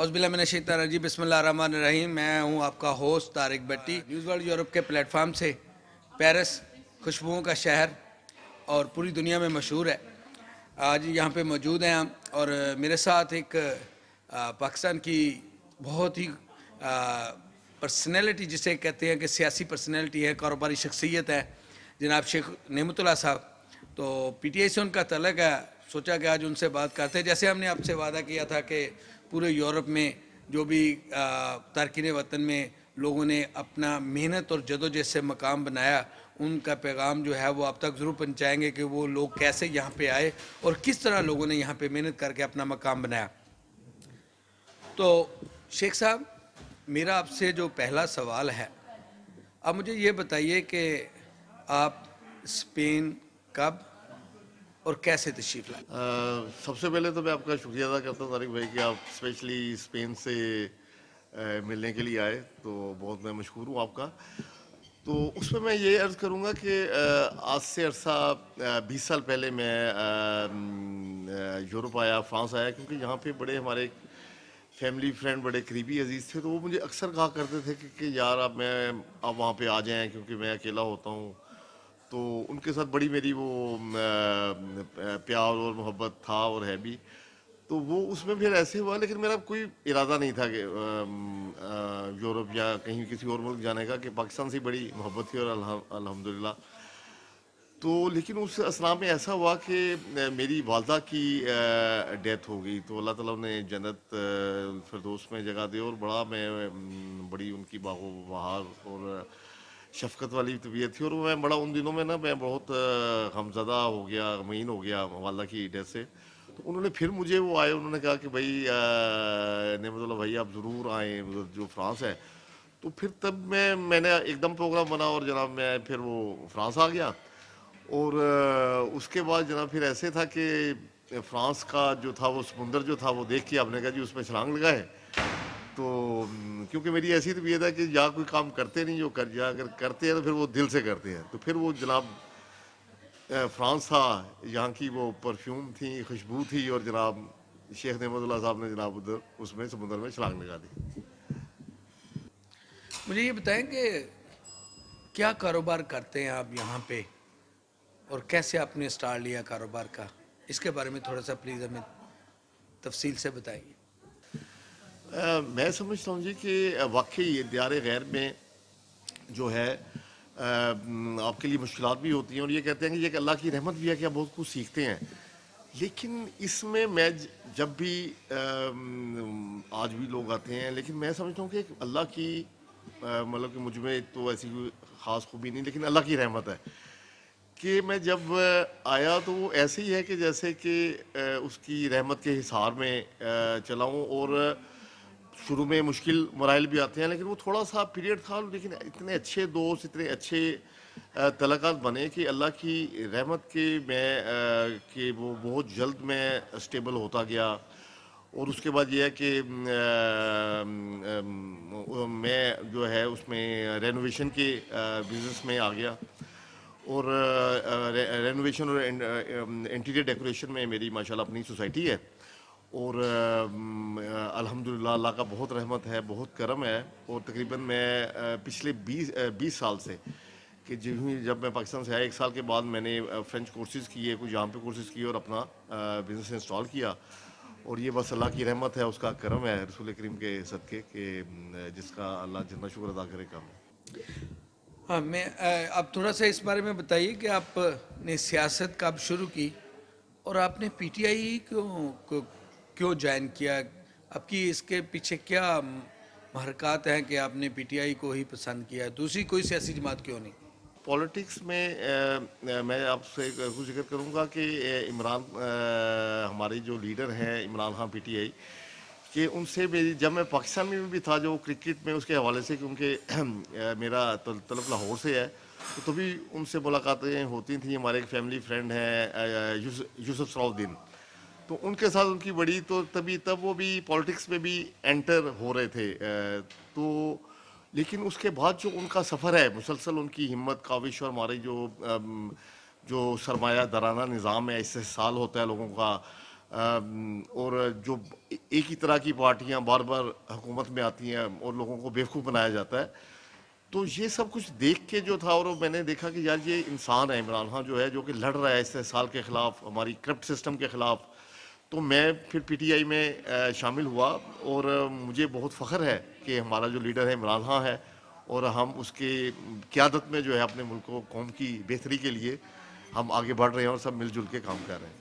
औज़ुबिल्लाहि मिनश्शैतानिर्रजीम बिस्मिल्लाहिर्रहमानिर्रहीम। मैं हूं आपका होस्ट तारिक भट्टी, न्यूज़ वर्ल्ड यूरोप के प्लेटफार्म से। पेरिस खुशबुओं का शहर और पूरी दुनिया में मशहूर है। आज यहाँ पे मौजूद हैं हम और मेरे साथ एक पाकिस्तान की बहुत ही पर्सनैलिटी जिसे कहते हैं कि सियासी पर्सनैलिटी है, कारोबारी शख्सियत है, जनाब शेख नेमतुल्लाह साहब। तो पीटीआई से उनका तल्लुक़ है, सोचा कि आज उनसे बात करते हैं। जैसे हमने आपसे वादा किया था कि पूरे यूरोप में जो भी तारकीन वतन में लोगों ने अपना मेहनत और जदोजहद से मकाम बनाया, उनका पैगाम जो है वो आप तक ज़रूर पहुँचाएँगे कि वो लोग कैसे यहाँ पे आए और किस तरह लोगों ने यहाँ पे मेहनत करके अपना मकाम बनाया। तो शेख साहब, मेरा आपसे जो पहला सवाल है, आप मुझे ये बताइए कि आप स्पेन कब और कैसे तशरीफ़ लाए? सबसे पहले तो मैं आपका शुक्रिया अदा करता हूँ तारिक भाई कि आप स्पेशली स्पेन से मिलने के लिए आए, तो बहुत मैं मशहूर हूँ आपका। तो उसमें मैं ये अर्ज़ करूँगा कि आज से अरसा 20 साल पहले मैं यूरोप आया, फ्रांस आया, क्योंकि यहाँ पे बड़े हमारे फैमिली फ्रेंड बड़े करीबी अजीज़ थे। तो वो मुझे अक्सर कहा करते थे कि यार आप वहाँ पे आ जाएं, क्योंकि मैं अकेला होता हूँ। तो उनके साथ बड़ी मेरी वो प्यार और मोहब्बत था और है भी। तो वो उसमें फिर ऐसे हुआ, लेकिन मेरा कोई इरादा नहीं था कि यूरोप या कहीं किसी और मुल्क जाने का, कि पाकिस्तान से बड़ी मोहब्बत थी और अल्हम्दुलिल्लाह। तो लेकिन उस असना में ऐसा हुआ कि मेरी वालदा की डेथ हो गई। तो अल्लाह ताला ने जन्नत फिरदौस में जगह दी और बड़ी उनकी बागो बहार और शफकत वाली तबीयत थी। और मैं बड़ा उन दिनों में मैं बहुत गमज़दा हो गया, गमगीन हो गया वालदा की डेथ से। तो उन्होंने फिर मुझे वो आए, उन्होंने कहा कि भाई नेमतुल्लाह भाई आप ज़रूर आएँ जो फ्रांस है। तो फिर तब मैंने एकदम प्रोग्राम बना और जनाब मैं फिर वो फ्रांस आ गया। और उसके बाद जनाब फिर ऐसे था कि फ्रांस का जो था वो समुंदर जो था वो देख के आपने कहा जी उसमें छलांग लगाए। तो क्योंकि मेरी ऐसी तबीयत है कि या कोई काम करते नहीं, जो कर या अगर करते हैं तो फिर वो दिल से करते हैं। तो फिर वो जनाब फ्रांस था, यहाँ की वो परफ्यूम थी, खुशबू थी, और जनाब शेख नेमतुल्लाह साहब ने जनाब उधर उसमें समुंदर में छलांग लगा दी। मुझे ये बताएं कि क्या कारोबार करते हैं आप यहाँ पे और कैसे आपने स्टार्ट लिया कारोबार का, इसके बारे में थोड़ा सा प्लीज़ हमें तफसील से बताइए। मैं समझता हूँ जी कि वाकई दियार गैर में जो है आपके लिए मुश्किलात भी होती हैं, और ये कहते हैं कि ये अल्लाह की रहमत भी है कि आप बहुत कुछ सीखते हैं। लेकिन इसमें मैं जब भी आज भी लोग आते हैं, लेकिन मैं समझता हूँ कि अल्लाह की मतलब कि मुझ में तो ऐसी कोई ख़ास खूबी नहीं, लेकिन अल्लाह की रहमत है कि मैं जब आया तो वो ऐसे ही है कि जैसे कि उसकी रहमत के हिसार में चला हूँ। और शुरू में मुश्किल मराइल भी आते हैं, लेकिन वो थोड़ा सा पीरियड था, लेकिन इतने अच्छे दोस्त, इतने अच्छे तलक़ात बने कि अल्लाह की रहमत के वो बहुत जल्द मैं स्टेबल होता गया। और उसके बाद ये है कि मैं जो है उसमें रेनोवेशन के बिज़नेस में आ गया। और रेनोवेशन और इंटीरियर डेकोरेशन में मेरी माशाल्लाह अपनी सोसाइटी है। और अल्हम्दुलिल्लाह अल्लाह का बहुत रहमत है, बहुत करम है। और तकरीबन मैं पिछले 20 साल से कि जब मैं पाकिस्तान से आया, 1 साल के बाद मैंने फ़्रेंच कोर्सेज़ किए, कुछ यहाँ पे कोर्सेज़ किए और अपना बिज़नेस इंस्टॉल किया। और ये बस अल्लाह की रहमत है, उसका करम है रसूल करीम के सदक़े कि जिसका अल्लाह जितना शुक्र अदा करे कम है। हाँ, आप थोड़ा सा इस बारे में बताइए कि आपने सियासत कब शुरू की और आपने पीटीआई क्यों ज्वाइन किया? आपकी इसके पीछे क्या महरक़ात हैं कि आपने पीटीआई को ही पसंद किया, दूसरी कोई सियासी जमात क्यों नहीं? पॉलिटिक्स में मैं आपसे कुछ जिक्र करूंगा कि हमारे जो लीडर हैं इमरान खान पीटीआई कि उनसे मेरी, जब मैं पाकिस्तान में भी था, जो क्रिकेट में उसके हवाले से, क्योंकि मेरा तलब लाहौर से है, तो तभी उनसे मुलाकातें होती थी। हमारे एक फैमिली फ्रेंड हैं यूसुफ सलाउद्दीन, तो उनके साथ उनकी बड़ी, तो तब वो भी पॉलिटिक्स में भी एंटर हो रहे थे। तो लेकिन उसके बाद जो उनका सफ़र है, मुसलसल उनकी हिम्मत, काविश और हमारी जो सरमाया दराना निज़ाम है, इससे साल होता है लोगों का, اور جو ایک ہی طرح کی پارٹیاں بار بار حکومت میں آتی ہیں اور لوگوں کو بیوقوف بنایا جاتا ہے. تو یہ سب کچھ دیکھ کے جو تھا، اور میں نے دیکھا کہ یار یہ انسان ہے عمران خان جو ہے، جو کہ لڑ رہا ہے استحصال کے خلاف، ہماری کرپٹ سسٹم کے خلاف. تو میں پھر پی ٹی آئی میں شامل ہوا، اور مجھے بہت فخر ہے کہ ہمارا جو لیڈر ہے عمران خان ہے، اور ہم اس کے قیادت میں جو ہے اپنے ملک و قوم کی بہتری کے لیے ہم آگے بڑھ رہے ہیں اور سب مل جل کے کام کر رہے ہیں.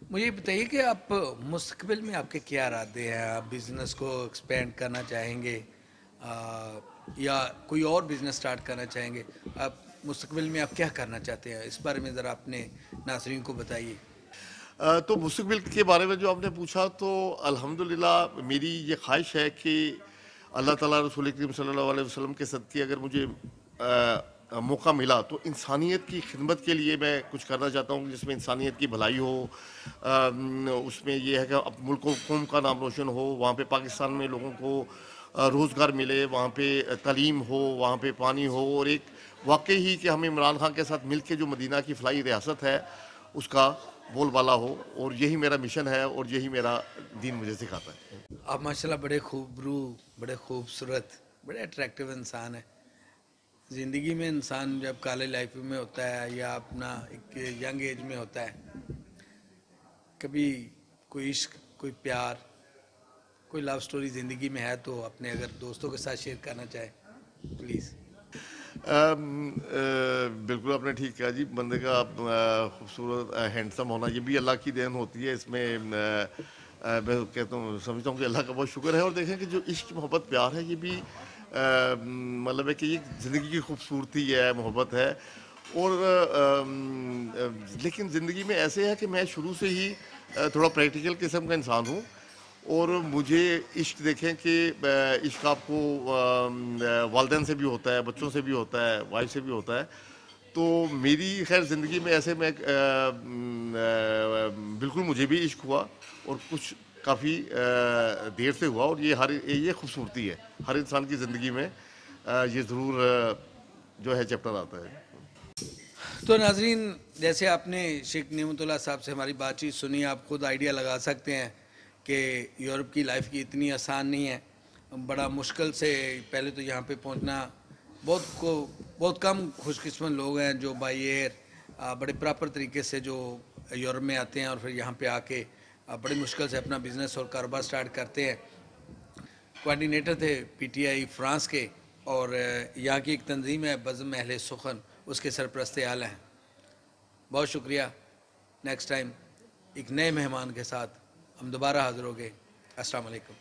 مجھے یہ بتائیے کہ آپ مستقبل میں آپ کے کیا ارادے ہیں؟ آپ بزنس کو ایکسپینڈ کرنا چاہیں گے یا کوئی اور بزنس سٹارٹ کرنا چاہیں گے؟ آپ مستقبل میں آپ کیا کرنا چاہتے ہیں؟ اس بارے میں ذرا اپنے ناظرین کو بتائیے. تو مستقبل کے بارے میں جو آپ نے پوچھا، تو الحمدللہ میری یہ خواہش ہے کہ اللہ تعالیٰ رسول کریم صلی اللہ علیہ وسلم کے صدقے اگر مجھے موقع ملا تو انسانیت کی خدمت کے لیے میں کچھ کرنا چاہتا ہوں، جس میں انسانیت کی بھلائی ہو. اس میں یہ ہے کہ ملک و قوم کا نام روشن ہو، وہاں پہ پاکستان میں لوگوں کو روزگار ملے، وہاں پہ تعلیم ہو، وہاں پہ پانی ہو، اور ایک واقعی ہی کہ ہم عمران خان کے ساتھ مل کے جو مدینہ کی فلاحی ریاست ہے اس کا بول بالا ہو. اور یہی میرا مشن ہے اور یہی میرا دین مجھے سکھاتا ہے. آپ ماشاءاللہ بڑے خوبرو، بڑے خوبصورت، بڑے اٹریکٹیو انسان ہیں. زندگی میں انسان جب کالج لائف میں ہوتا ہے یا اپنا ایک ینگ ایج میں ہوتا ہے، کبھی کوئی عشق، کوئی پیار، کوئی لو سٹوری زندگی میں ہے تو اپنے اگر دوستوں کے ساتھ شیئر کرنا چاہیں پلیز. بالکل آپ نے ٹھیک کہا جی. بندے کا خوبصورت ہینڈسم ہونا یہ بھی اللہ کی دین ہوتی ہے. اس میں میں کہتا ہوں، سمجھتا ہوں کہ اللہ کا بہت شکر ہے. اور دیکھیں کہ جو عشق، محبت، پیار ہے، یہ بھی مطلب ہے کہ یہ زندگی کی خوبصورتی ہے، محبت ہے. اور لیکن زندگی میں ایسے ہے کہ میں شروع سے ہی تھوڑا پریکٹیکل قسم کا انسان ہوں، اور مجھے عشق دیکھیں کہ عشق آپ کو والدین سے بھی ہوتا ہے، بچوں سے بھی ہوتا ہے، وائف سے بھی ہوتا ہے. تو میری خیر زندگی میں ایسے میں بالکل مجھے بھی عشق ہوا، اور کچھ کافی دیر سے ہوا. اور یہ خوبصورتی ہے ہر انسان کی زندگی میں، یہ ضرور جو ہے چیپٹر آتا ہے. تو ناظرین، جیسے آپ نے شیخ نعمت اللہ صاحب سے ہماری بات چیت سنی، آپ خود آئیڈیا لگا سکتے ہیں کہ یورپ کی لائف کی اتنی آسان نہیں ہے. بڑا مشکل سے پہلے تو یہاں پہ پہنچنا، بہت کم خوش قسمت لوگ ہیں جو بائی ایئر بڑے پراپر طریقے سے جو یورپ میں آتے ہیں اور پھر یہاں پہ آ کے بڑی مشکل سے اپنا بزنس اور کاروبار سٹارٹ کرتے ہیں. کوارڈینیٹر تھے پی ٹی آئی فرانس کے، اور یہاں کی ایک تنظیم ہے بزم اہل سخن، اس کے سرپرست اعلی ہیں. بہت شکریہ. نیکسٹ ٹائم ایک نئے مہمان کے ساتھ ہم دوبارہ حاضر ہوں گے. السلام علیکم.